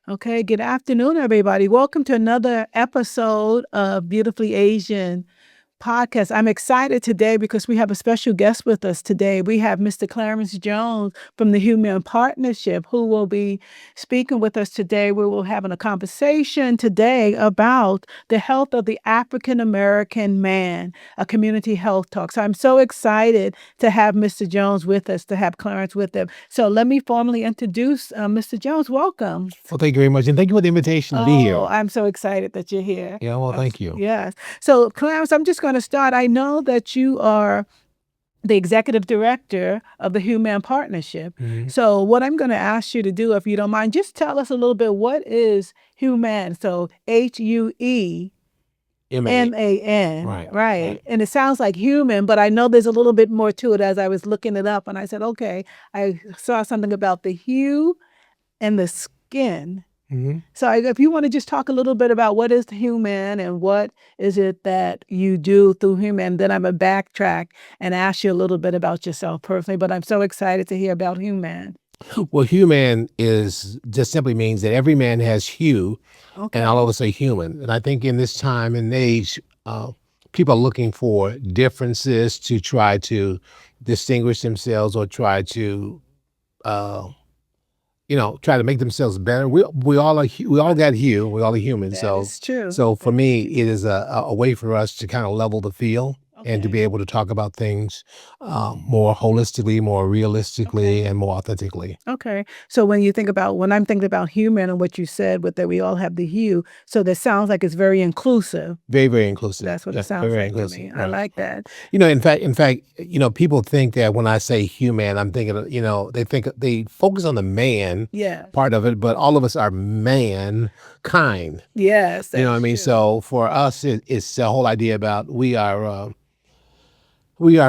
Okay, good afternoon, everybody. Welcome to another episode of Beautifully Asian podcast. I'm excited today because we have a special guest with us today. We have Mr. Clarence Jones from the HueMan Partnership who will be speaking with us today. We will having a conversation today about the health of the African American man, a community health talk. So I'm so excited to have Mr. Jones with us, to have Clarence with him. So let me formally introduce Mr. Jones. Welcome. Well, thank you very much. And thank you for the invitation to be here. Oh, I'm so excited that you're here. Yeah, well, thank you. Yes. So, Clarence, I'm just going to start. I know that you are the executive director of the HueMan Partnership. Mhm. So, what I'm going to ask you to do, if you don't mind, just tell us a little bit, what is HueMan? So, HueMan, Right, right? right. And it sounds like human, but I know there's a little bit more to it as I was looking it up. And I said, okay, I saw something about the hue and the skin. Mhm. So if you want to just talk a little bit about what is the HueMan and what is it that you do through HueMan, then I'm going to backtrack and ask you a little bit about yourself personally. But I'm so excited to hear about HueMan. Well, human is just simply means that every man has hue, and all Okay. of us are human. And I think in this time and age, people are looking for differences to try to distinguish themselves or try to, uh, try to make themselves better. We all are we all got hue. We all are human. That So is true. so for me, it is a way for us to kind of level the field and to Okay. be able to talk about things more holistically, more realistically, Okay. and more authentically. Okay. So when I'm thinking about human and what you said with that we all have the hue, so that sounds like it's very inclusive. Very, very inclusive. That's what Yeah, it sounds very, very like to inclusive. me. I Right. like that. In fact, people think that when I say human, I'm thinking, they focus on the man Yes. part of it, but all of us are mankind. Yes, You know what I that's mean? true. So for us, it's the whole idea about we are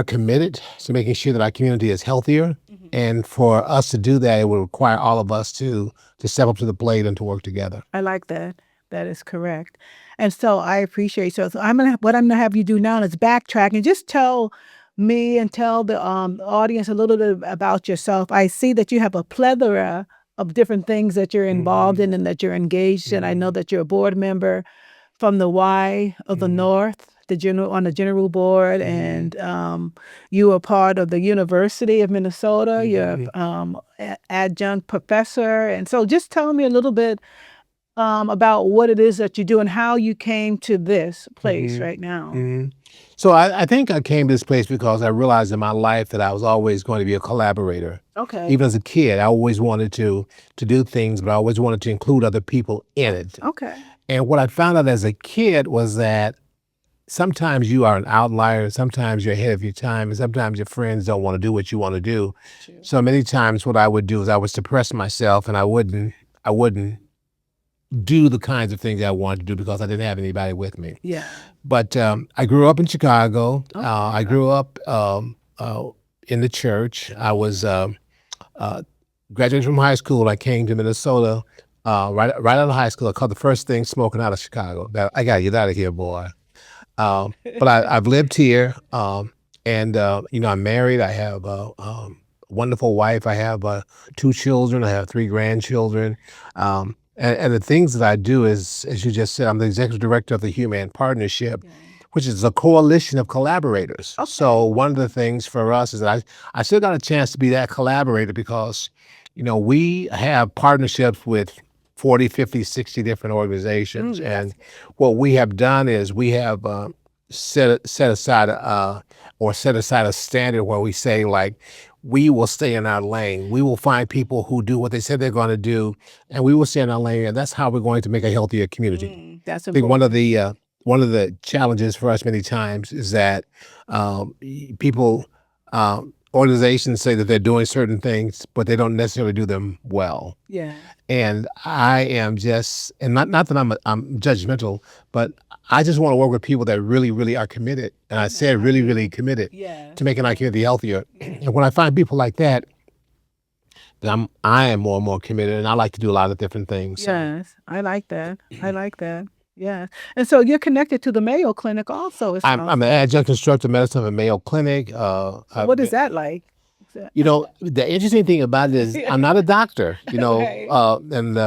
committed to making sure that our community is healthier, Mhm. and for us to do that, it will require all of us to step up to the plate and to work together. I like that. That is correct. And so I appreciate so what I'm gonna have you do now is backtrack and just tell me and tell the audience a little bit about yourself. I see that you have a plethora of different things that you're involved in Mhm. and that you're engaged in. I know Mhm. that you're a board member from the Y of the Mhm. North, the general board, Mhm. and you are part of the University of Minnesota. You're Mhm. adjunct professor, and so just tell me a little bit about what it is that you do and how you came to this place Mhm. right now. Mhm. So I think I came to this place because I realized in my life that I was always going to be a collaborator. Okay. Even as a kid, I always wanted to do things, but I always wanted to include other people in it. Okay. And what I found out as a kid was that sometimes you are an outlier, sometimes you're ahead of your time, and sometimes your friends don't want to do what you want to do. True. So many times what I would do is I would suppress myself and I wouldn't do the kinds of things I wanted to do because I didn't have anybody with me. Yeah. But I grew up in Chicago. Okay. I grew up in the church. I was uh, graduated from high school. I came to Minnesota right out of high school. I called the first thing smoking out of Chicago. I gotta get out of here, boy. But I've lived here, and I'm married. I have a wonderful wife. I have 2 children. I have 3 grandchildren. And the things that I do is, as you just said, I'm the executive director of the HueMan Partnership, Okay. which is a coalition of collaborators. So Okay. one of the things for us is that I still got a chance to be that collaborator because, we have partnerships with 40, 50, 60 different organizations. That's And what we have done is we have set aside a standard where we say, like, we will stay in our lane. We will find people who do what they said they're going to do, and we will stay in our lane. And that's how we're going to make a healthier community. that's I think important. one of the challenges for us many times is that people organizations say that they're doing certain things, but they don't necessarily do them well. Yeah. And I am just, and not that I'm judgmental, but I just want to work with people that really, really are committed. And I said really, really committed Yes. to making our community healthier. And when I find people like that, then I am more and more committed, and I like to do a lot of different things. So Yes. I like that. I like that. Yes. And so you're connected to the Mayo Clinic also, it I'm sounds an like. adjunct instructor of medicine at Mayo Clinic. So what is that like? The interesting thing about it is I'm not a doctor, Right. and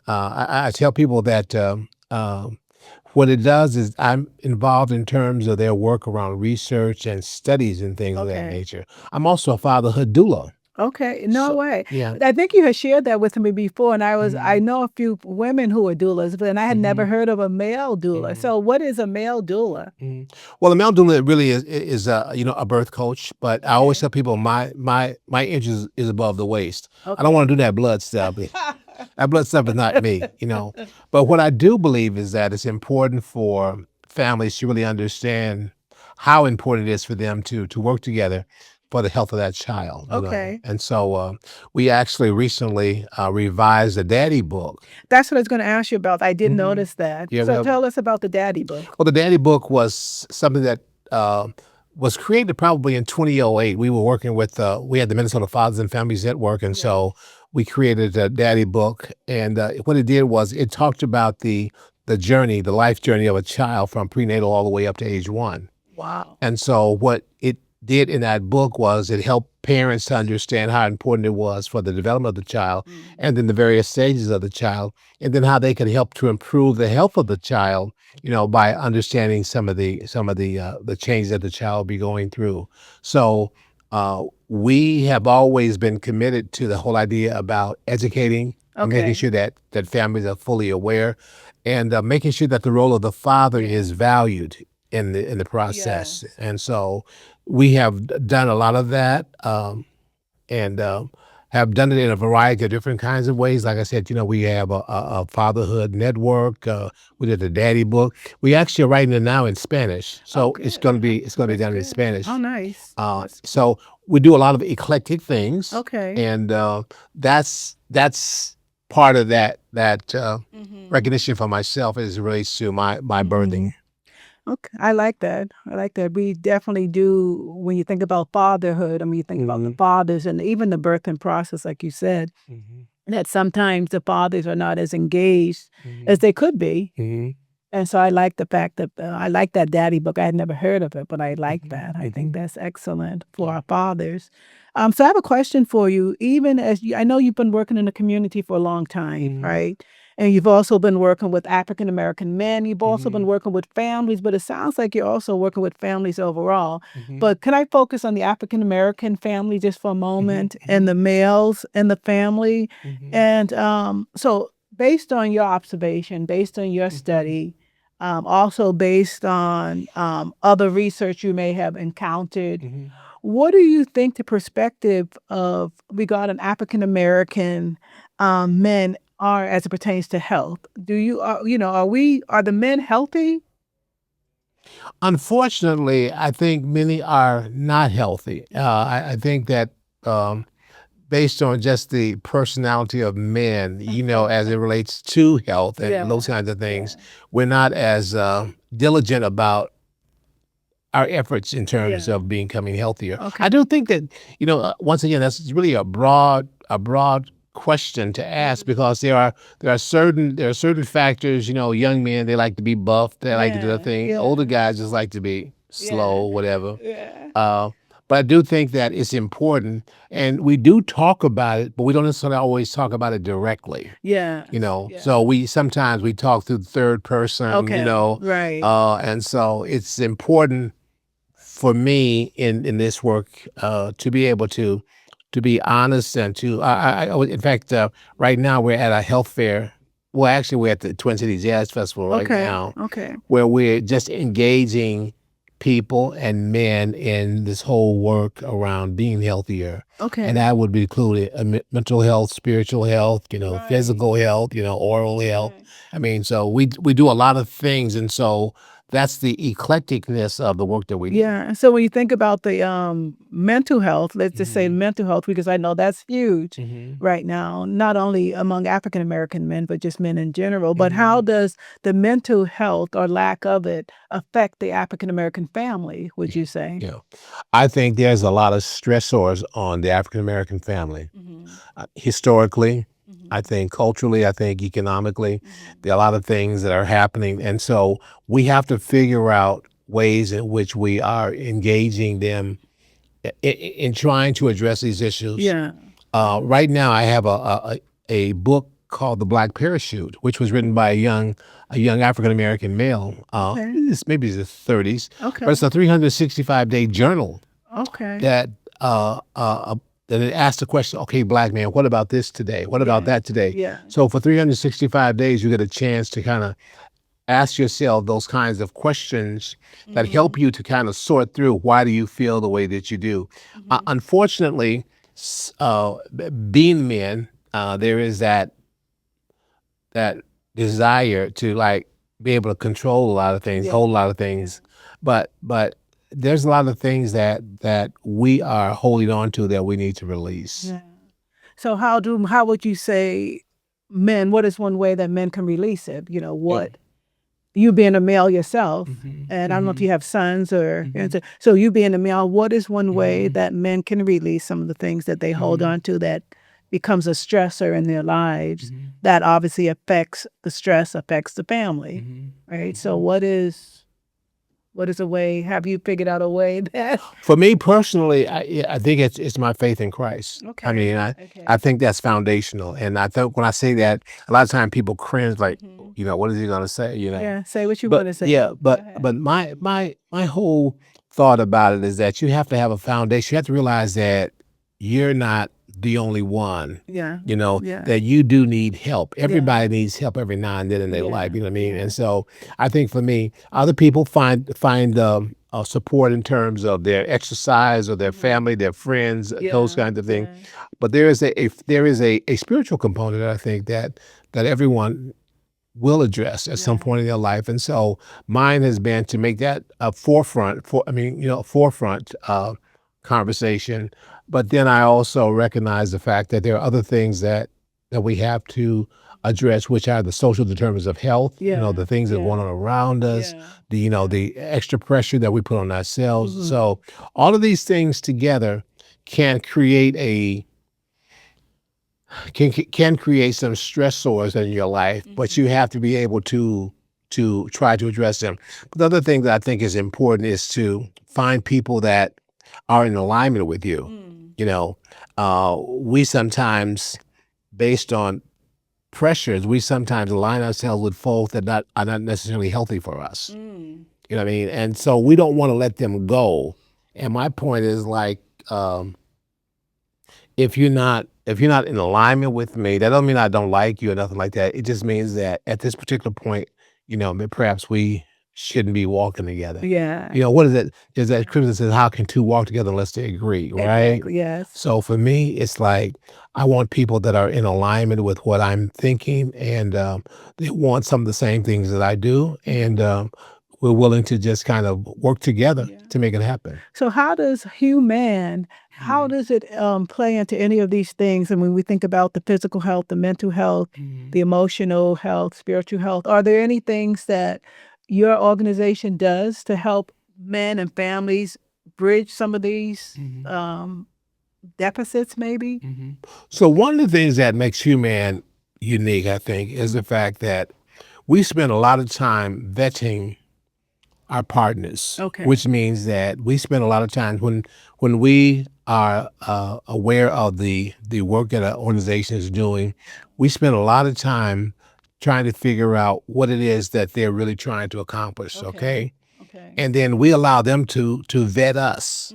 I tell people that what it does is I'm involved in terms of their work around research and studies and things of that Okay. nature. I'm also a fatherhood doula. Okay, no So, way. yeah. I think you had shared that with me before, and I Mhm, know a few women who are doulas, but I had never mhm, heard of a male doula. mhm. So what is a male doula? Mhm. Well, the male doula really is a birth coach, but I always Okay. tell people my interest is above the waist. I don't want Okay. to do that blood stuff. That blood stuff is not me. But what I do believe is that it's important for families to really understand how important it is for them to work together for the health of that child. Okay. And so we actually recently revised the daddy book. That's what I was gonna ask you about. I did Hmm. notice that. Yeah, So tell us about the daddy book. well, the Daddy Book was something that was created probably in 2008. We were working with, we had the Minnesota Fathers and Families Network, and Yes. so we created a Daddy Book. And what it did was it talked about the journey, the life journey of a child from prenatal all the way up to age 1. Wow. And so what it did in that book was it helped parents to understand how important it was for the development of the child Mhm. and then the various stages of the child, and then how they could help to improve the health of the child, by understanding some of the changes that the child will be going through. So we have always been committed to the whole idea about educating and making Okay. sure that families are fully aware and making sure that the role of the father Yeah. is valued in the process. Yes. And so we have done a lot of that, and have done it in a variety of different kinds of ways. Like I said, we have a fatherhood network. We did the daddy book. We actually are writing it now in Spanish, Oh, so it's good. going to be it's going to be That's done in good. Oh, Spanish. nice. That's So we do a lot of eclectic things, okay. and that's part of that Mhm. recognition for myself as it relates to my birthing. Mhm. Okay, I like that. I like that. We definitely do when you think about fatherhood, you think about the Mhm, fathers and even the birthing process, like you said, mhm, that sometimes the fathers are not as engaged as mhm, they could be. mhm, And so I like the fact that I like that daddy book. I had never heard of it, but I like mhm, that. I think mhm. that's excellent for Yeah. our fathers. So I have a question for you. Even as I know you've been working in the community for a long time, Mhm, right? And you've also been working with African American men. You've also been mhm, working with families, but it sounds like you're also working with families overall. mhm, But can I focus on the African American family just for a mhm, moment and mhm, the males in the family? mhm, And so, based on your observation, based on your mhm, study, also based on other research you may have encountered. mhm. What do you think the perspective of regarding African American men are as it pertains to health? Do you are the men healthy? Unfortunately, I think many are not healthy. I think that um, based on just the personality of men, as it relates to health and those Yeah, kinds of things, yeah, we're not as diligent about our efforts in terms yeah. of becoming healthier. I Okay. do think that, once again, that's really a broad question to ask Mhm. because there are certain factors. Young men, they like to be buff, they like to do their Yeah, thing. yeah, Older guys just like to be yeah, slow, whatever. yeah. Uh, but I do think that it's important, and we do talk about it, but we don't necessarily always talk about it directly. Yes, So yes. we sometimes we talk through the third person, Okay, right. and so it's important for me in this work to be able to be honest and in fact right now we're at a health fair. Well, actually we're at the Twin Cities Jazz Festival right Okay, now, okay, where we're just engaging people and men in this whole work around being healthier, and okay. that would be included mental health, spiritual health, Right, physical health, oral health. right. I mean, so we do a lot of things, and so that's the eclecticness of the work that we do. Yeah, and so when you think about the, mental health, let's just say Mhm, mental health, because I know that's huge mhm, right now, not only among African American men, but just men in general. But how mhm. does the mental health or lack of it affect the African American family, would Yeah, you say? yeah. I think there's a lot of stressors on the African American family. Mhm, Historically, I mhm, think culturally, I think economically, mhm. there are a lot of things that are happening, and so we have to figure out ways in which we are engaging them in trying to address these issues. Yeah. Right now, I have a book called The Black Parachute, which was written by a young African American male. Okay. It's maybe his 30s, Okay. but it's a 365-day journal Okay. that that it asks the question, okay, Black man, what about this today? What about that today? Yeah. So for 365 days, you get a chance to kind of ask yourself those kinds of questions that help you to kind of sort through why do you feel the way that you do. Unfortunately, being men, there is that desire to like be able to control a lot of things, hold a lot of things, but there's a lot of things that we are holding on to that we need to release. Yeah. So how would you say men, what is one way that men can release it? You know, what you being a male yourself, and I don't know if you have sons or so you being a male, what is one way that men can release some of the things that they hold on to that becomes a stressor in their lives that obviously affects the family, right? So what is a way? Have you figured out a way that? For me personally, I think it's my faith in Christ. Okay. I mean, I think that's foundational, and I think when I say that, a lot of times people cringe, like, you know, what is he gonna say? You know. Yeah, say what you want to say. Yeah, but my whole thought about it is that you have to have a foundation. You have to realize that you're not the only one. Yeah. You know, Yeah. that you do need help. Everybody needs help every now and then in their Yeah. life. You know what I mean? And so I think for me, other people find support in terms of their exercise or their family, their friends, those kinds of things. But there is a spiritual component, I think, that everyone will address at some point in their life. And so mine has been to make that a forefront conversation. But then I also recognize the fact that there are other things that we have to address, which are the social determinants of health, you know, the things that are going on around us, the extra pressure that we put on ourselves. So all of these things together can create can create some stressors in your life, but you have to be able to try to address them. But the other thing that I think is important is to find people that are in alignment with you. You know, we sometimes, based on pressures, we sometimes align ourselves with folks that are not necessarily healthy for us. You know what I mean? And so we don't want to let them go. And my point is like, if you're not in alignment with me, that doesn't mean I don't like you or nothing like that. It just means that at this particular point, you know, perhaps we shouldn't be walking together. Yeah. You know, what is it? There's that scripture that says, how can two walk together unless they agree, right? Exactly, yes. So for me, it's like I want people that are in alignment with what I'm thinking, and they want some of the same things that I do, and we're willing to just kind of work together to make it happen. So how does HueMan, how does it play into any of these things? And when we think about the physical health, the mental health, the emotional health, spiritual health, are there any things that your organization does to help men and families bridge some of these deficits maybe? So one of the things that makes HueMan unique, I think, is the fact that we spend a lot of time vetting our partners, which means that we spend a lot of time when we are aware of the work that our organization is doing, we spend a lot of time trying to figure out what it is that they're really trying to accomplish, okay? And then we allow them to vet us.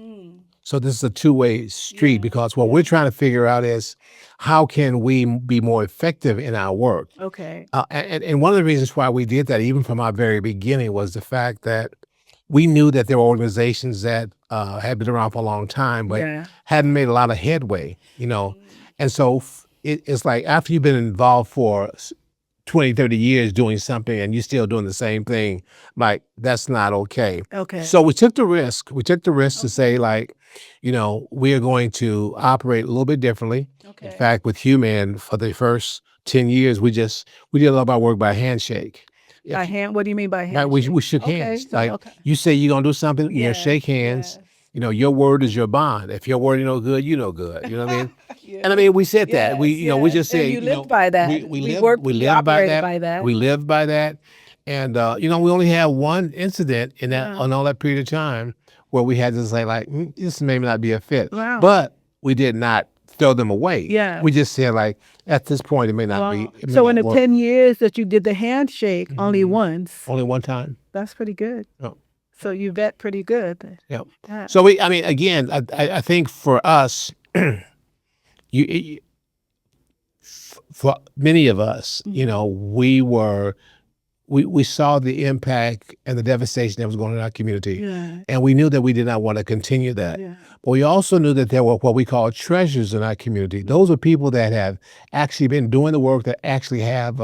So this is a two-way street because what we're trying to figure out is how can we be more effective in our work? And one of the reasons why we did that, even from our very beginning, was the fact that we knew that there were organizations that had been around for a long time, but hadn't made a lot of headway, you know? And so it's like after you've been involved for 20, 30 years doing something and you're still doing the same thing, like that's not okay. So we took the risk. We took the risk to say like, you know, we are going to operate a little bit differently. In fact, with HueMan, for the first 10 years, we did a lot of our work by handshake. By hand? What do you mean by handshake? We shook hands. Like you say you're gonna do something, you know, shake hands. You know, your word is your bond. If your word is no good, you no good. You know what I mean? And I mean, we said that. We, you know, we just said, and you lived by that. We lived by that. We lived by that. And you know, we only had one incident in that on all that period of time where we had to say like, this may not be a fit. Wow. But we did not throw them away. Yeah. We just said like, at this point, it may not be. Wow. So in the 10 years that you did the handshake, only once. Only one time. That's pretty good. Oh. So you vet pretty good. Yeah. Yeah. So I mean, again, I think for us, for many of us, you know, we saw the impact and the devastation that was going on in our community. Yeah. And we knew that we did not want to continue that. Yeah. But we also knew that there were what we call treasures in our community. Those are people that have actually been doing the work, that actually have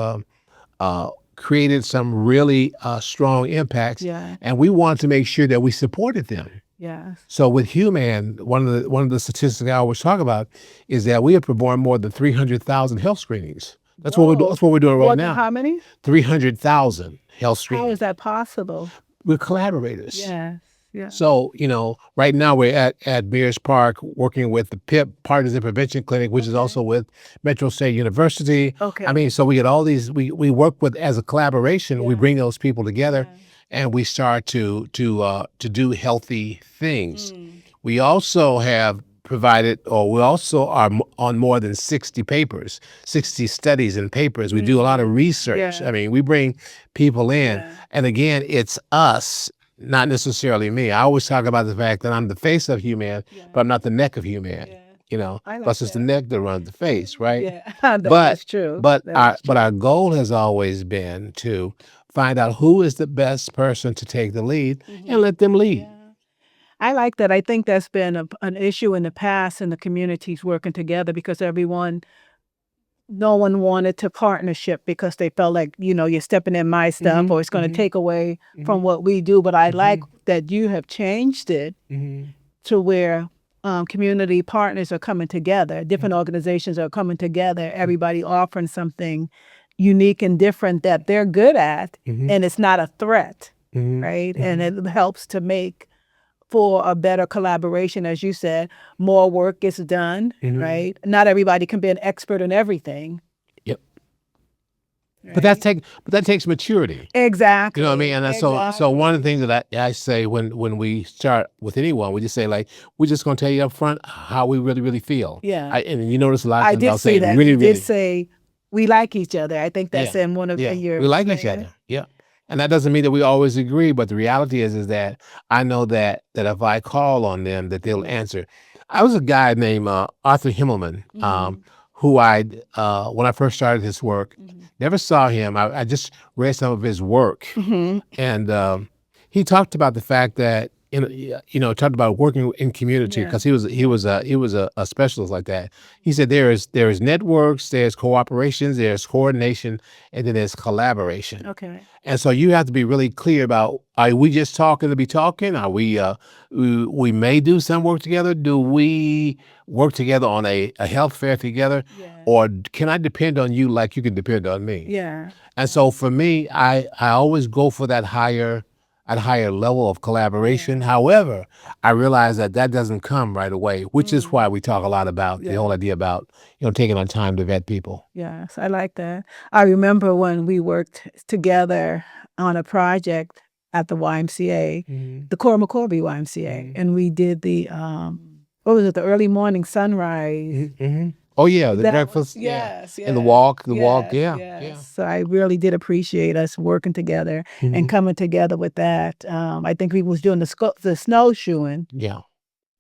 created some really strong impacts. Yeah. And we wanted to make sure that we supported them. Yes. So with HueMan, one of the statistics I always talk about is that we have performed more than 300,000 health screenings. That's what we're doing. That's what we're doing right now. How many? 300,000 health screenings. How is that possible? We're collaborators. Yes. Yeah. So, you know, right now we're at Mears Park working with the PIP, Partners in Prevention Clinic, which is also with Metro State University. Okay. I mean, so we get all these, we work with, as a collaboration, we bring those people together and we start to do healthy things. We also have provided, or we also are on more than 60 papers, 60 studies and papers. We do a lot of research. I mean, we bring people in. And again, it's us, not necessarily me. I always talk about the fact that I'm the face of HueMan, but I'm not the neck of HueMan. You know, plus it's the neck that runs the face, right? Yeah, that's true. But our goal has always been to find out who is the best person to take the lead and let them lead. Yeah. I like that. I think that's been an issue in the past in the communities working together because no one wanted to partnership because they felt like, you know, you're stepping in my stuff or it's going to take away from what we do. But I like that you have changed it to where community partners are coming together, different organizations are coming together, everybody offering something unique and different that they're good at, and it's not a threat, right? And it helps to make for a better collaboration, as you said, more work gets done, right? Not everybody can be an expert in everything. Yep. Right? But that takes maturity. Exactly. You know what I mean? And so one of the things that I say when we start with anyone, we just say like, we're just going to tell you up front how we really, really feel. Yeah. And you notice a lot of I times did I'll say say that. really, You really. did say we like each other. I think that's in one of your. We like each other. Yeah. And that doesn't mean that we always agree, but the reality is that I know that if I call on them, that they'll answer. I was a guy named Arthur HueMan, who when I first started his work, never saw him. I just read some of his work, and he talked about the fact that talked about working in community because he was a specialist like that. He said there is networks, there's cooperations, there's coordination, and then there's collaboration. Okay. And so you have to be really clear about, are we just talking to be talking? Are we may do some work together? Do we work together on a health fair together? Yeah. Or can I depend on you like you can depend on me? Yeah. And so for me, I always go for that higher level of collaboration. However, I realize that doesn't come right away, which is why we talk a lot about the whole idea about, taking on time to vet people. Yes, I like that. I remember when we worked together on a project at the YMCA, the Cora McCorvey YMCA, and we did the, what was it, the early morning sunrise. Oh yeah, the breakfast, yes, and the walk, yeah. So I really did appreciate us working together and coming together with that. I think we was doing the snowshoeing. Yeah.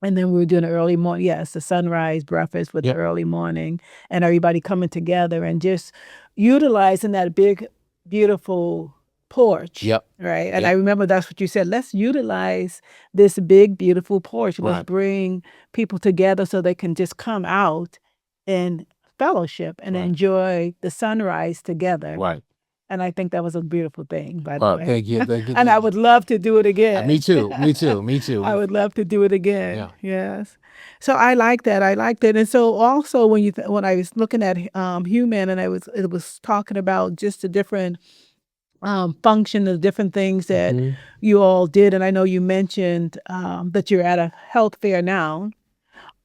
And then we were doing the early morning, the sunrise breakfast with the early morning, and everybody coming together and just utilizing that big, beautiful porch. Yep. Right. And I remember that's what you said. Let's utilize this big, beautiful porch. Let's bring people together so they can just come out and fellowship and enjoy the sunrise together. Right. And I think that was a beautiful thing, by the way. Thank you. And I would love to do it again. Me too. I would love to do it again. Yeah. Yes. So I like that. And so also when I was looking at HueMan and it was talking about just the different function, the different things that you all did. And I know you mentioned that you're at a health fair now.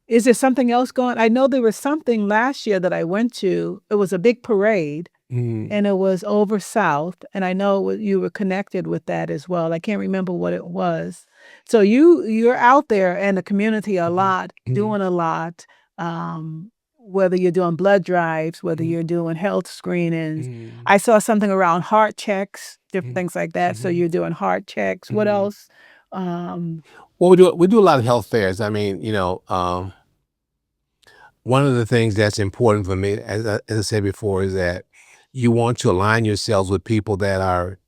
Is there something else going? I know there was something last year that I went to. It was a big parade. and it was over south, and I know you were connected with that as well. I can't remember what it was. So you're out there in the community a lot, doing a lot. Whether you're doing blood drives, whether you're doing health screenings. I saw something around heart checks, different things like that. So you're doing heart checks. What else? Well, we do a lot of health fairs. I mean, one of the things that's important for me, as I said before, is that you want to align yourselves with people that are,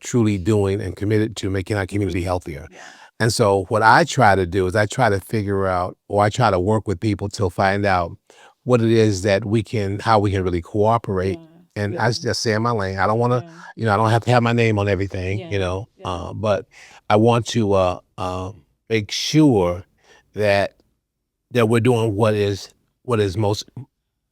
truly doing and committed to making our community healthier. Yeah. And so what I try to do is I try to figure out, or I try to work with people to find out what it is that how we can really cooperate. And I just stay in my lane. I don't want to, I don't have to have my name on everything, but I want to make sure that we're doing what is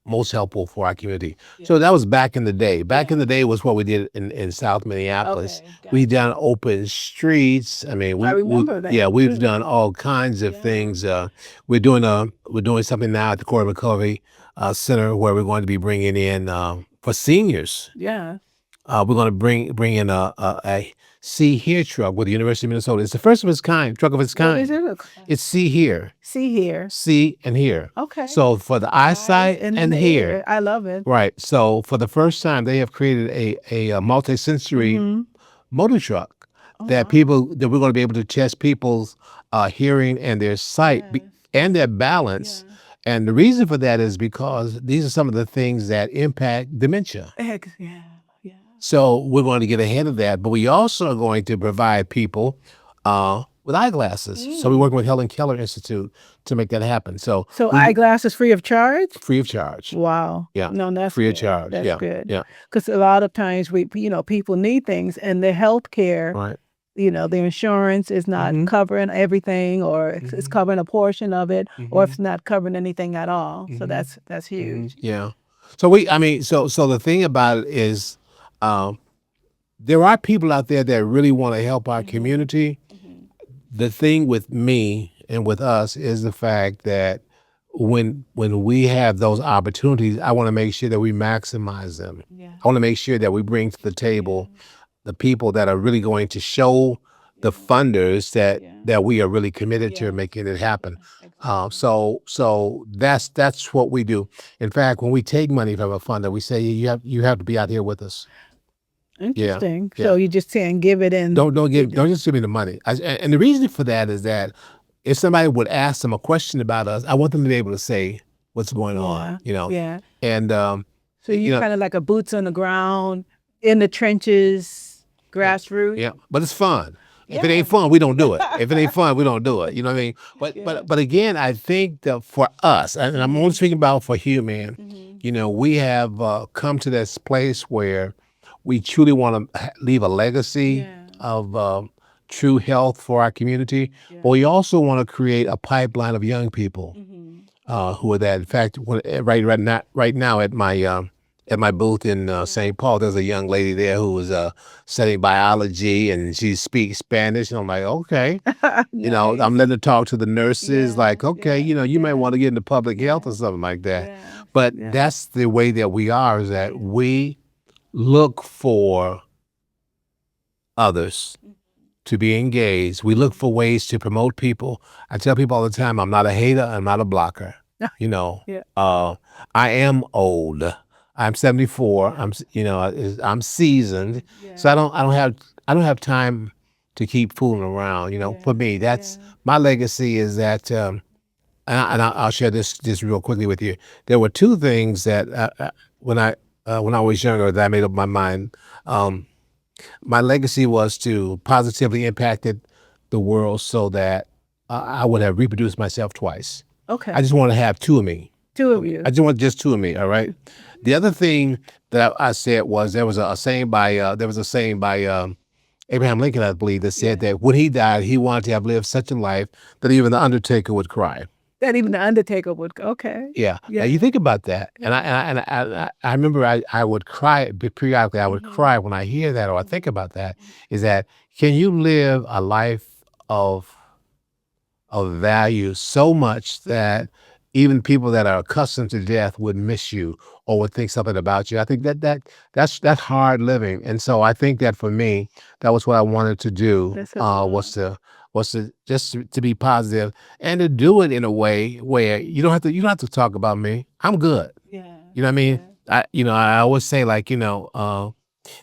most helpful for our community. So that was back in the day. Back in the day was what we did in South Minneapolis. We done open streets. I mean, I remember that. yeah, we've done all kinds of things. We're doing something now at the Core Recovery Center where we're going to be bringing in for seniors. Yeah. We're going to bring in a See Here truck with the University of Minnesota. It's the first of its kind, truck of its What kind. is it? It's See Here. See here. See and hear. Okay. So for the eyesight Eyes and the hear. ear. I love it. Right. So for the first time, they have created a multi-sensory motor truck that we're going to be able to test people's hearing and their sight and their balance. And the reason for that is because these are some of the things that impact dementia. Yeah. So we're going to get ahead of that, but we also are going to provide people with eyeglasses. So we're working with Helen Keller Institute to make that happen. So eyeglasses free of charge? Free of charge. Wow. Yeah. No, that's Free of good. charge. That's Yeah. good. Yeah. Because a lot of times people need things, and the health care, Right. the insurance is not covering everything, or it's covering a portion of it, or if it's not covering anything at all. So that's huge. Yeah. So so the thing about it is, there are people out there that really want to help our community. The thing with me and with us is the fact that when we have those opportunities, I want to make sure that we maximize them. I want to make sure that we bring to the table the people that are really going to show the funders that we are really committed to making it happen. So that's what we do. In fact, when we take money from a funder, we say you have to be out here with us. Interesting. Yeah. So you're just saying give it in. Don't just give me the money. And the reason for that is that if somebody would ask them a question about us, I want them to be able to say what's going on. Yeah. And So you're kind of like a boots on the ground, in the trenches, grassroots. yeah, but it's fun. If it ain't fun, we don't do it. If it ain't fun, we don't do it. You know what I mean? But again, I think that for us, and I'm only speaking about for HueMan, we have come to this place where we truly want to leave a legacy of true health for our community, but we also want to create a pipeline of young people who are that. In fact, right now at my booth in St. Paul, there's a young lady there who was studying biology, and she speaks Spanish, and I'm like, okay, I'm letting her talk to the nurses, like, okay, you might want to get into public health or something like that. But that's the way that we are, is that we look for others to be engaged. We look for ways to promote people. I tell people all the time, I'm not a hater, I'm not a blocker. I am old. I'm 74. I'm seasoned. So I don't have time to keep fooling around. For me, that's my legacy is that, and I'll share this real quickly with you. There were two things that when I was younger that I made up my mind. My legacy was to positively impacted the world so that I would have reproduced myself twice. Okay. I just want to have two of me. Two of you. I just want just two of me. All right. The other thing that I said was there was a saying by Abraham Lincoln, I believe, that said that when he died, he wanted to have lived such a life that even the Undertaker would cry. That even the Undertaker would. Okay. Yeah. Now you think about that, and I remember I would cry periodically. I would cry when I hear that or I think about that. Is that can you live a life of value so much that even people that are accustomed to death would miss you or would think something about you. I think that's hard living, and so I think that for me, that was what I wanted to do. That's a lot. Was to just to be positive and to do it in a way where you don't have to talk about me. I'm good. Yeah. You know what I mean? Yeah. I always say, like,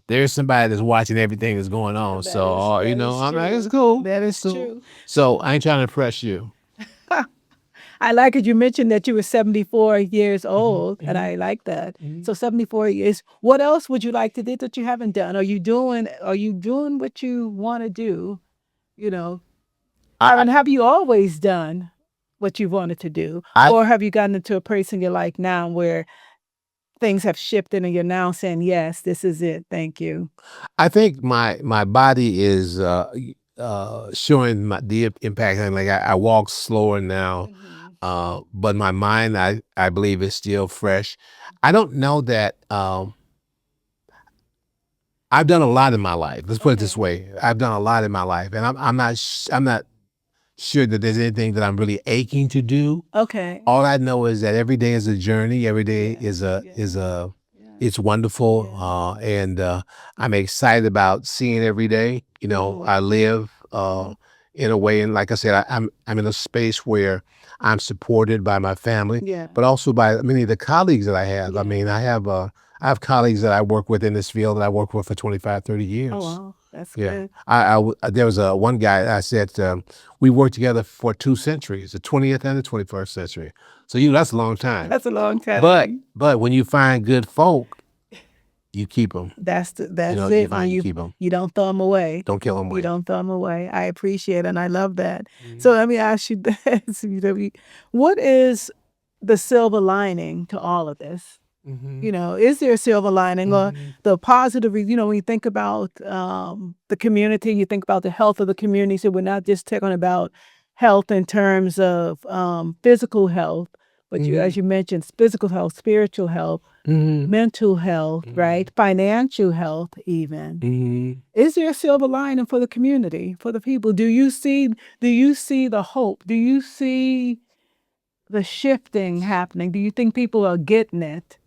there's somebody that's watching everything that's going on. So That is I'm like, it's true. cool. That It's is cool. true. So I ain't trying to impress you. I like it. You mentioned that you were 74 years Hmm. old, and Hmm. I like that. Hmm. So 74 years. What else would you like to do that you haven't done? Are you doing what you want to do? You know, I, have you always done what you wanted to do? I Or have you gotten into a place in your life now where things have shifted and you're now saying, yes, this is it. Thank you. I think my body is showing the impact. And like I walk slower now, Hmm. but my mind, I believe, is still fresh. I don't know that. I've done a lot in my life. Let's put it this Okay. way: I've done a lot in my life, and I'm not sure that there's anything that I'm really aching to do. Okay. All I know is that every day is a journey. Every day Yeah. is a Yeah. it's wonderful, Yeah. and I'm excited about seeing every day. Mhm. I live Mhm. in a way, and like I said, I'm in a space where I'm supported by my family, Yeah. but also by many of the colleagues that I have. I Yeah. mean, I have colleagues that I work with in this field that I work with for 25, 30 Oh years. wow, that's Yeah. good. There was one guy I said, we worked together for 2 centuries, the 20th and the 21st century. So that's a long time. That's a long But time. but when you find good folk, you keep them. That's You it. find you You keep them. you don't throw them away. Don't kill them You away. don't throw them away. I appreciate it and I love that. So Mhm. let me ask you this: what is the silver lining to all of this? Mhm. Is there a silver lining or Mhm. the positive? When you think about the community, you think about the health of the community. So we're not just talking about health in terms of physical health, but as Mhm. you mentioned, physical health, spiritual health, Mhm. mental health, right? Mhm. Financial health, even. Mhm. Is there a silver lining for the community, for the people? Do you see the hope? Do you see the shifting happening? Do you think people are getting it?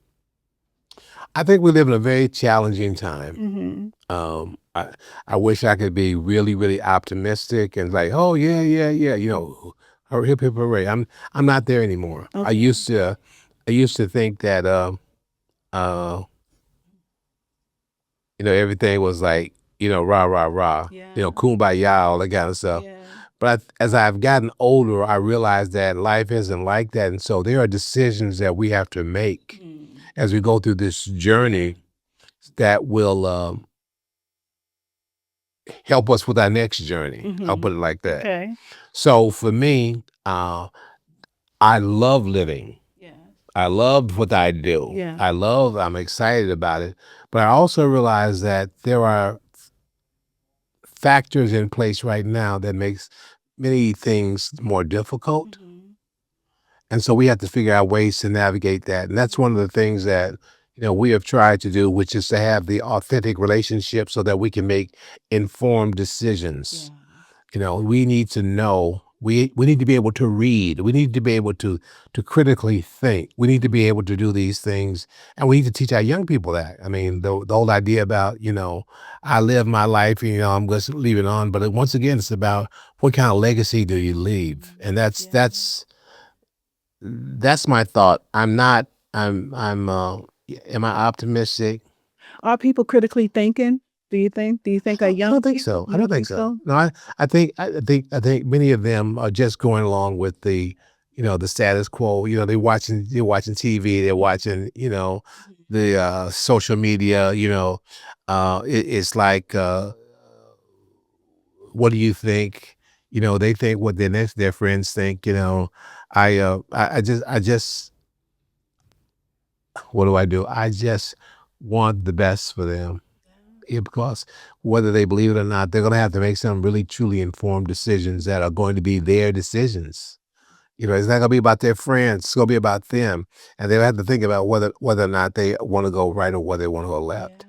I think we live in a very challenging time. Hmm. I wish I could be really, really optimistic and like, oh yeah, yeah, yeah, hip hip hooray. I'm not there anymore. Okay. I used to think that uh everything was like, rah rah rah, Yeah. kumbaya, all that kind of stuff. Yeah. But as I've gotten older, I realized that life isn't like that, and so there are decisions that we have to make Mm. as we go through this Yeah. journey that will help us with our next journey. I'll Hmm. put it like that. Okay. So for me, I love living. Yeah. I love what I do. Yeah. I'm excited about it. But I also realize that there are factors in place right now that makes many things more difficult. Hmm. And so we have to figure out ways to navigate that. And that's one of the things that, we have tried to do, which is to have the authentic relationship so that we can make informed decisions. Yeah. We need to know. We need to be able to read. We need to be able to critically think. We need to be able to do these things, and we need to teach our young people that. I mean, the old idea about I live my life, I'm going to leave it on. But once again, it's about what kind of legacy do you leave, and that's Yeah. that's that's my thought. I'm not. I'm. Am I optimistic? Are people critically thinking? Do you think? Do you think a I young don't think people? so. I You don't don't think think so. so? No, I think many of them are just going along with the status quo. They're watching TV. They're watching, the social media. It's like, what do you think? They think what their friends think. I just what do I do? I just want the best for them. Yeah, because whether they believe it or not, they're going to have to make some really truly informed decisions that are going to be their decisions. It's not going to be about their friends. It's going to be about them, and they'll have to think about whether or not they want to go right or whether they want to go Yeah. left.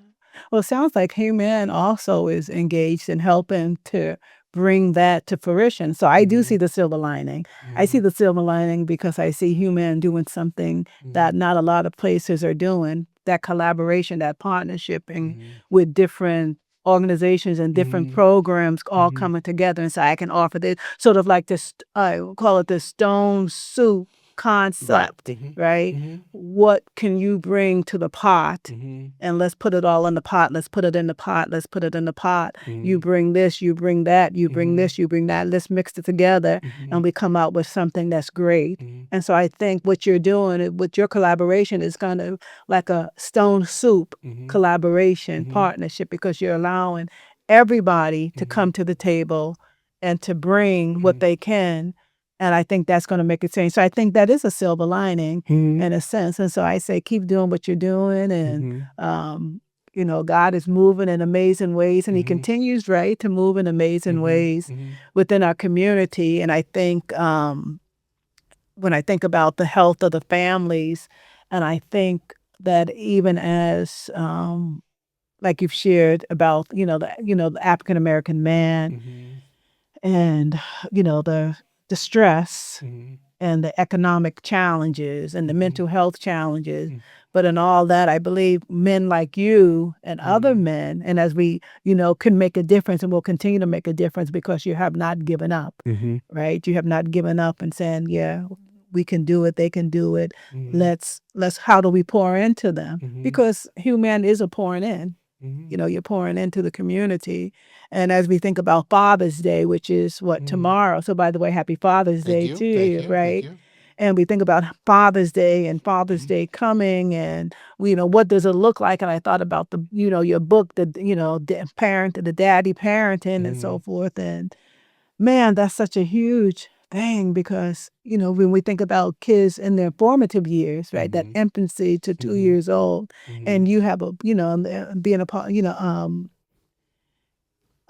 Well, it sounds like HueMan also is engaged in helping to bring that to fruition. So I do see the silver lining. I see the silver lining because I see HueMan doing something that not a lot of places are doing. That collaboration, that partnership, and with different organizations and different programs all coming together. And so I can offer this sort of like this, I call it the stone soup concept, right? What can you bring to the pot? And let's put it all in the pot. Let's put it in the pot. Let's put it in the pot. You bring this, you bring that, you bring this, you bring that. Let's mix it together and we come out with something that's great. And so I think what you're doing with your collaboration is kind of like a stone soup collaboration partnership because you're allowing everybody to come to the table and to bring what they can. And I think that's going to make a change. So I think that is a silver lining in a sense. And so I say, keep doing what you're doing. And, God is moving in amazing ways. And he continues, right, to move in amazing ways within our community. And I think when I think about the health of the families, and I think that even as, like you've shared about, the African American man and, the stress and the economic challenges and the mental health challenges. But in all that, I believe men like you and other men, and as we, can make a difference and will continue to make a difference because you have not given up, right? You have not given up and saying, yeah, we can do it, they can do it. Let's how do we pour into them? Because HueMan is a pouring in. You're pouring into the community. And as we think about Father's Day, which is what, tomorrow. So by the way, happy Father's Day to you, right? And we think about Father's Day and Father's Day coming and, what does it look like? And I thought about your book, the daddy parenting and so forth. And man, that's such a huge thing because, when we think about kids in their formative years, right, that infancy to 2 years old, and you have being a part,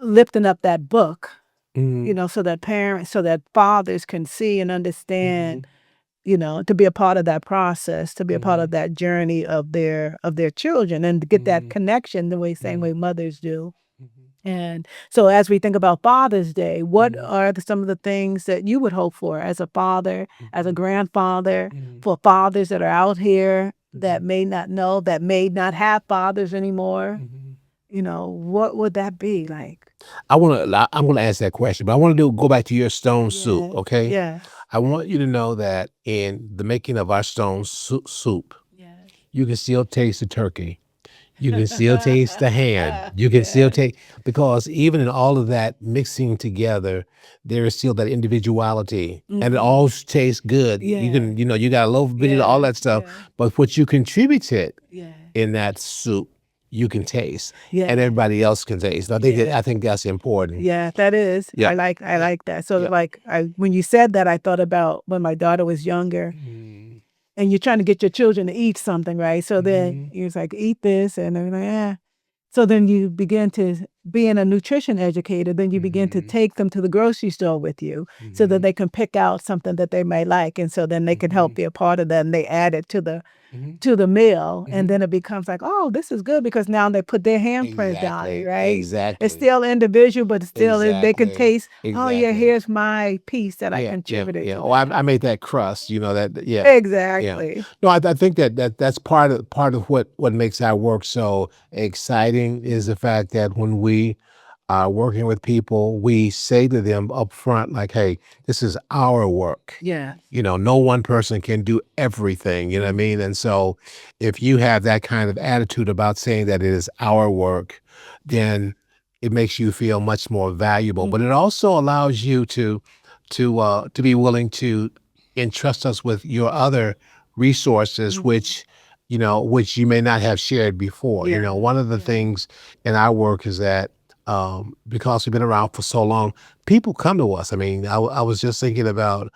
lifting up that book, so that parents, so that fathers can see and understand, to be a part of that process, to be a part of that journey of their children and to get that connection same way mothers do. And so as we think about Father's Day, what are some of the things that you would hope for as a father, as a grandfather, for fathers that are out here that may not know, that may not have fathers anymore? What would that be like? I'm gonna ask that question, but I want to go back to your stone soup, Yes. okay? Yes. I want you to know that in the making of our stone soup, Yes. you can still taste the turkey. You can still taste the ham. You can still Yes. taste because even in all of that mixing together, there is still that individuality, and it all tastes good. You can, you got a loaf of it, all that stuff, but what you contributed Yeah. in that soup, you can taste, Yeah. and everybody else can taste. I think that's important. Yeah, that is. Yeah. I like that. So Yeah. like when you said that, I thought about when my daughter was younger and you're trying to get your children to eat something, right? So then you're like, eat this and they're like, eh. So then you begin to, being a nutrition educator, then you begin to take them to the grocery store with you so that they can pick out something that they may like. And so then they can help be a part of that and they add it to the meal. And then it becomes like, oh, this is good because now they put their handprint on it, right? Exactly. It's still individual, but still they can Exactly. taste, oh yeah, Exactly. here's my piece that I Yeah, contributed yeah. to Oh, that. I made that crust. Yeah, yeah. Exactly. No, I think that's part of what makes our work so exciting is the fact that when we are working with people, we say to them up front, like, "Hey, this is our work. Yeah. No one person can do everything." You know what I mean? And so, if you have that kind of attitude about saying that it is our work, then it makes you feel much more valuable. But it also allows you to be willing to entrust us with your other resources, which you may not have shared before. Yeah. One of the things in our work is that because we've been around for so long, people come to us. I mean, I was just thinking about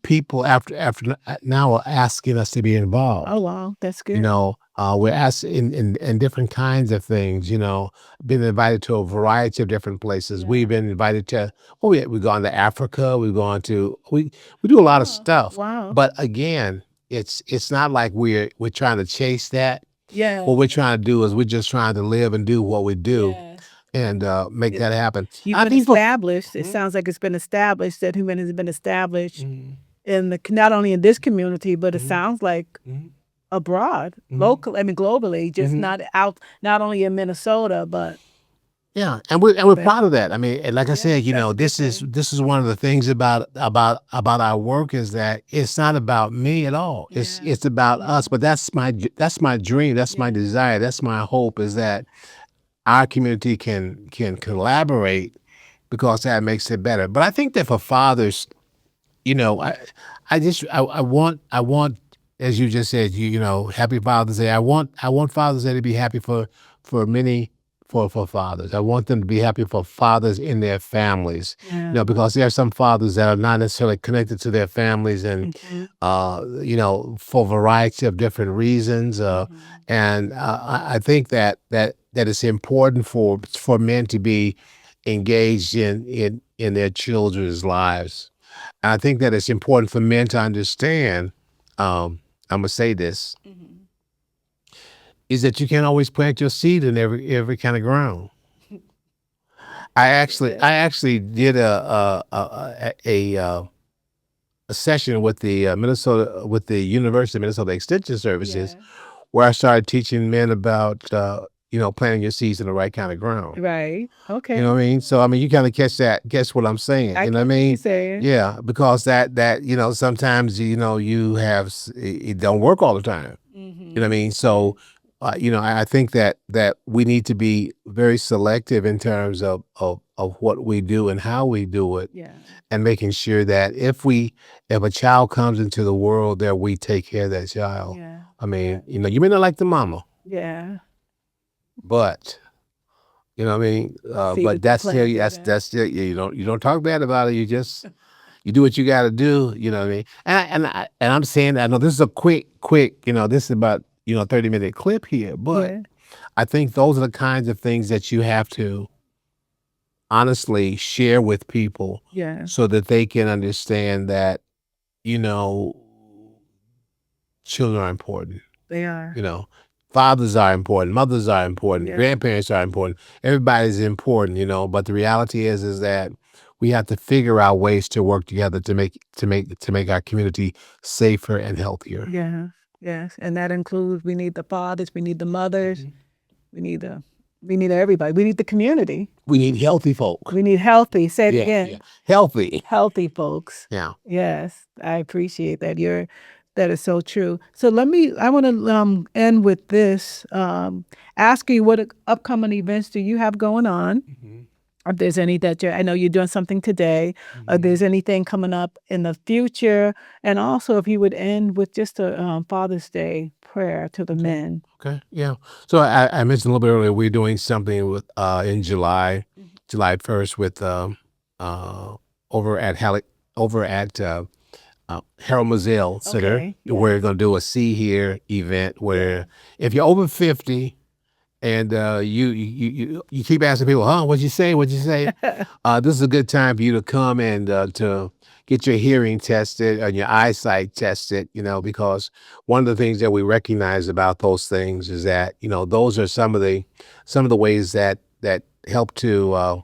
people after now are asking us to be involved. Oh wow, that's good. We're asked in different kinds of things. Been invited to a variety of different places. We've been invited to. We've gone to Africa. We've gone to. We do a lot of stuff. Wow. But again, it's not like we're trying to chase that. Yeah. What we're trying to do is we're just trying to live and do what we do. Yes. and make that happen. You've I been think for established. It sounds like it's been established that HueMan has been established in the not only in this community, but it sounds like abroad, local. I mean, globally, just not out, not only in Minnesota, but yeah, and we're But- proud of that. I mean, and like I said, that's a good this is one of the things about our work is that it's not about me at all. It's about us. But that's my dream. That's my desire. That's my hope is that our community can collaborate because that makes it better. But I think that for fathers, I want, as you just said, Happy Father's Day. I want Father's Day to be happy for many for fathers. I want them to be happy for fathers in their families. Because there are some fathers that are not necessarily connected to their families, and for a variety of different reasons. And I think that it's important for men to be engaged in their children's lives. I think that it's important for men to understand. I'm gonna say this is that you can't always plant your seed in every kind of ground. I actually did a session with the University of Minnesota Extension Services where I started teaching men about planting your seeds in the right kind of ground. right. Okay. You know what I mean? So I mean, you kind of guess what I'm saying. I You know what I get what mean? you're saying. Yeah, because that sometimes you have it don't work all the time. You know what I mean? So I think that we need to be very selective in terms of what we do and how we do it, Yeah. and making sure that if a child comes into the world, that we take care of that child. Yeah. I mean, you may not like the mama, Yeah. but you know what I mean? See But the that's still planted, that's still you don't talk bad about it. You do what you got to do. You know what I mean? And I'm saying that I know this is a quick. This is about 30-minute clip here, but Yeah. I think those are the kinds of things that you have to honestly share with people Yeah. so that they can understand that you know children are important. They are. Fathers are important, mothers are important, Yeah. grandparents are important. Everybody's important, but the reality is that we have to figure out ways to work together to make our community safer and healthier. Yeah. Yes. And that includes we need the fathers, we need the mothers, we need everybody. We need the community. We need healthy folk. We need healthy. Say it Yeah, again. yeah. Healthy. Healthy folks. Yeah. Yes, I appreciate that. That is so true. So I want to end with this, ask you what upcoming events do you have going on? If there's any I know you're doing something today. If there's anything coming up in the future, and also if you would end with just a Father's Day prayer to the men. Okay. Yeah. So I mentioned a little bit earlier we're doing something with in July 1st with over at Harold Moselle Center. Okay, yeah. We're going to do a See Here event where if you're over 50 and you keep asking people, what'd you say? What'd you say? This is a good time for you to come and to get your hearing tested and your eyesight tested, because one of the things that we recognize about those things is that, those are some of the ways that help to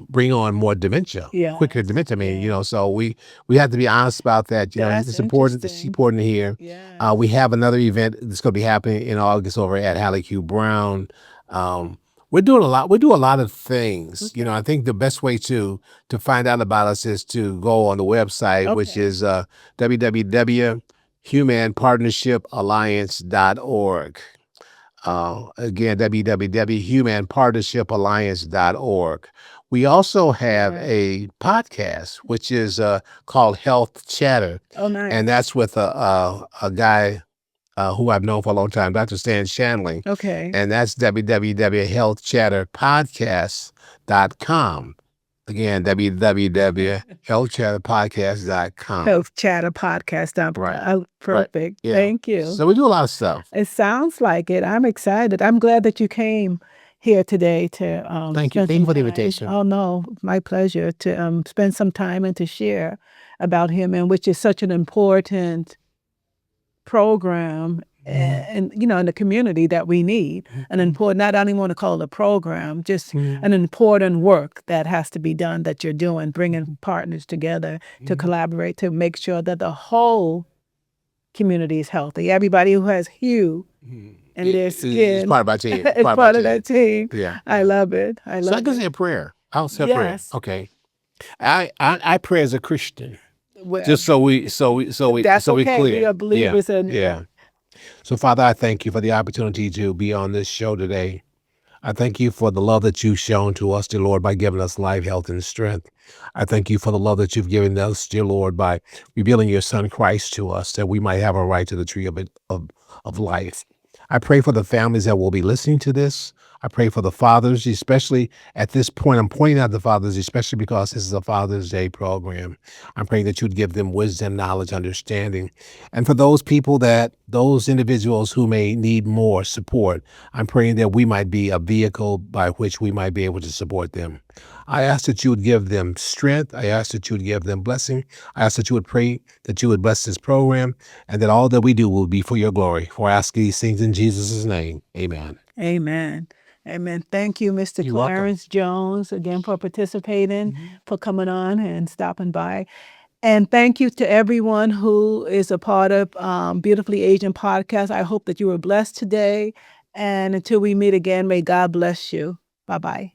bring on more dementia, quicker dementia. I mean, so we have to be honest about that. That's it's important. It's interesting. important to hear. Yeah. We have another event that's going to be happening in August over at Hallie Q. Brown. We're doing a lot. We do a lot of things. Okay. I think the best way to find out about us is to go on the website, which is www.humanpartnershipalliance.org. Again, www.humanpartnershipalliance.org. We also have a podcast, which is called Health Chatter. Oh, nice. And that's with a guy who I've known for a long time, Dr. Stan Shanley. Okay. And that's www.healthchatterpodcast.com. Again, www.healthchatterpodcast.com. HealthChatterPodcast. Right. Perfect. Yeah. Thank you. So we do a lot of stuff. It sounds like it. I'm excited. I'm glad that you came here today to Thank you. spend Thank you some for the time. invitation. Oh no, my pleasure to spend some time and to share about HueMan, which is such an important program and in the community that we need. An important, not only want to call it a program, just an important work that has to be done that you're doing, bringing partners together to collaborate to make sure that the whole community is healthy. Everybody who has hue in their skin It's part of our team. is part of that team. Yeah. I love it. I So I love can it. say a prayer. I'll say a prayer. Yes. Okay. I pray as a Christian. Well, Just so we that's so we okay. clear. We are believers in Yeah. So Father, I thank you for the opportunity to be on this show today. I thank you for the love that you've shown to us, dear Lord, by giving us life, health, and strength. I thank you for the love that you've given us, dear Lord, by revealing your Son Christ to us, that we might have a right to the tree of life. I pray for the families that will be listening to this. I pray for the fathers, especially at this point. I'm pointing out the fathers, especially because this is a Father's Day program. I'm praying that you'd give them wisdom, knowledge, understanding. And for those people those individuals who may need more support, I'm praying that we might be a vehicle by which we might be able to support them. I ask that you would give them strength. I ask that you would give them blessing. I ask that you would pray that you would bless this program and that all that we do will be for your glory. For I ask these things in Jesus' name. Amen. Amen. Amen. Thank you, Mr. You're welcome. Clarence Jones, again for participating, for coming on and stopping by. And thank you to everyone who is a part of Beautifully Asian Podcast. I hope that you were blessed today. And until we meet again, may God bless you. Bye-bye.